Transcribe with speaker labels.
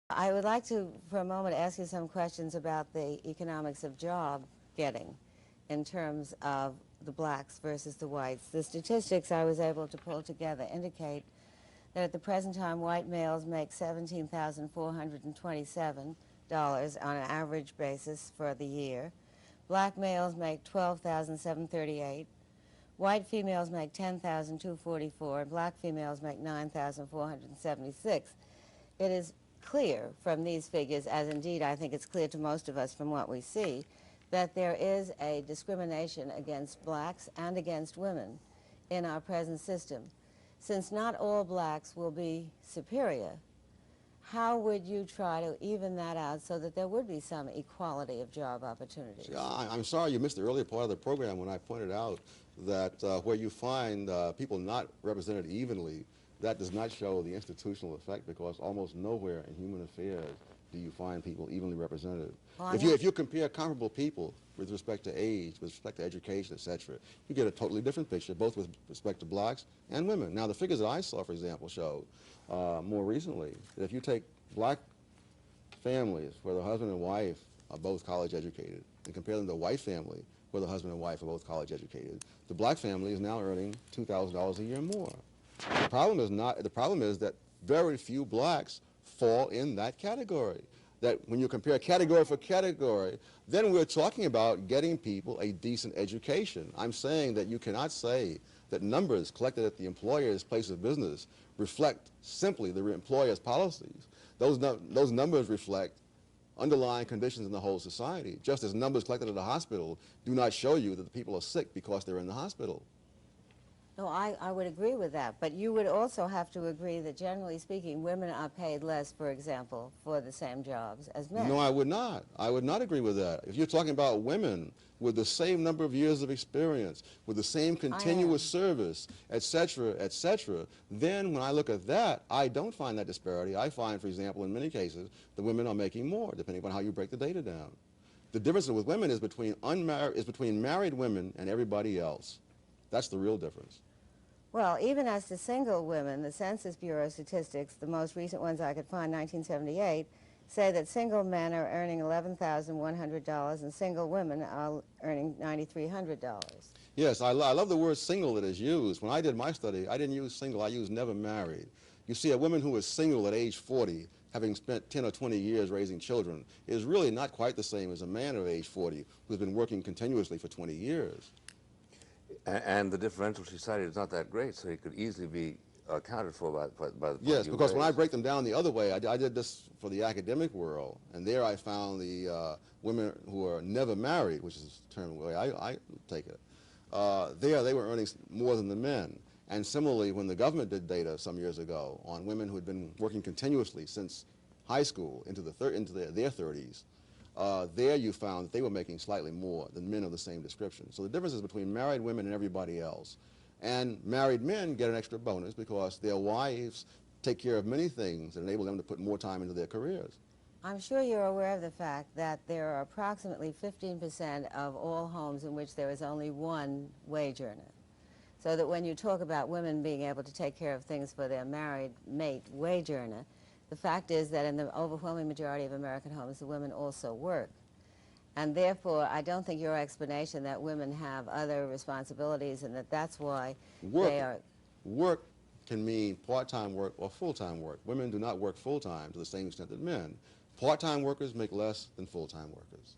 Speaker 1: I would like to, for a moment, ask you some questions about the economics of job getting in terms of the blacks versus the whites. The statistics I was able to pull together indicate that at the present time, white males make $17,427 on an average basis for the year. Black males make $12,738. White females make $10,244, and black females make $9,476. It is clear from these figures, as indeed I think it's clear to most of us from what we see, that there is a discrimination against blacks and against women in our present system. Since not all blacks will be superior, how would you try to even that out so that there would be some equality of job opportunities?
Speaker 2: I'm sorry you missed the earlier part of the program when I pointed out that where you find people not represented evenly, that does not show the institutional effect, because almost nowhere in human affairs do you find people evenly represented. Well, if you compare comparable people with respect to age, with respect to education, etc., you get a totally different picture, both with respect to blacks and women. Now, the figures that I saw, for example, showed more recently that if you take black families where the husband and wife are both college educated and compare them to a white family where the husband and wife are both college educated, the black family is now earning $2,000 a year more. The problem is that very few blacks fall in that category. That when you compare category for category, then we're talking about getting people a decent education. I'm saying that you cannot say that numbers collected at the employer's place of business reflect simply the employer's policies. Those numbers reflect underlying conditions in the whole society, just as numbers collected at a hospital do not show you that the people are sick because they're in the hospital.
Speaker 1: No, I would agree with that, but you would also have to agree that, generally speaking, women are paid less, for example, for the same jobs as men.
Speaker 2: No, I would not. I would not agree with that. If you're talking about women with the same number of years of experience, with the same continuous service, etc., then when I look at that, I don't find that disparity. I find, for example, in many cases, the women are making more, depending on how you break the data down. The difference with women is between married women and everybody else. That's the real difference.
Speaker 1: Well, even as to single women, the Census Bureau statistics, the most recent ones I could find, 1978, say that single men are earning $11,100 and single women are earning $9,300.
Speaker 2: Yes, I love the word single that is used. When I did my study, I didn't use single, I used never married. You see, a woman who is single at age 40, having spent 10 or 20 years raising children, is really not quite the same as a man of age 40 who's been working continuously for 20 years.
Speaker 3: And the differential she cited is not that great, so it could easily be accounted for by the
Speaker 2: Yes, because when I break them down the other way, I did this for the academic world, and there I found the women who are never married, which is the term the way I take it, there they were earning more than the men. And similarly, when the government did data some years ago on women who had been working continuously since high school into their 30s, there you found that they were making slightly more than men of the same description. So the difference is between married women and everybody else. And married men get an extra bonus because their wives take care of many things that enable them to put more time into their careers.
Speaker 1: I'm sure you're aware of the fact that there are approximately 15% of all homes in which there is only one wage earner. So that when you talk about women being able to take care of things for their married mate wage earner, the fact is that in the overwhelming majority of American homes, the women also work. And therefore, I don't think your explanation that women have other responsibilities and that that's why they are...
Speaker 2: Work can mean part-time work or full-time work. Women do not work full-time to the same extent that men. Part-time workers make less than full-time workers.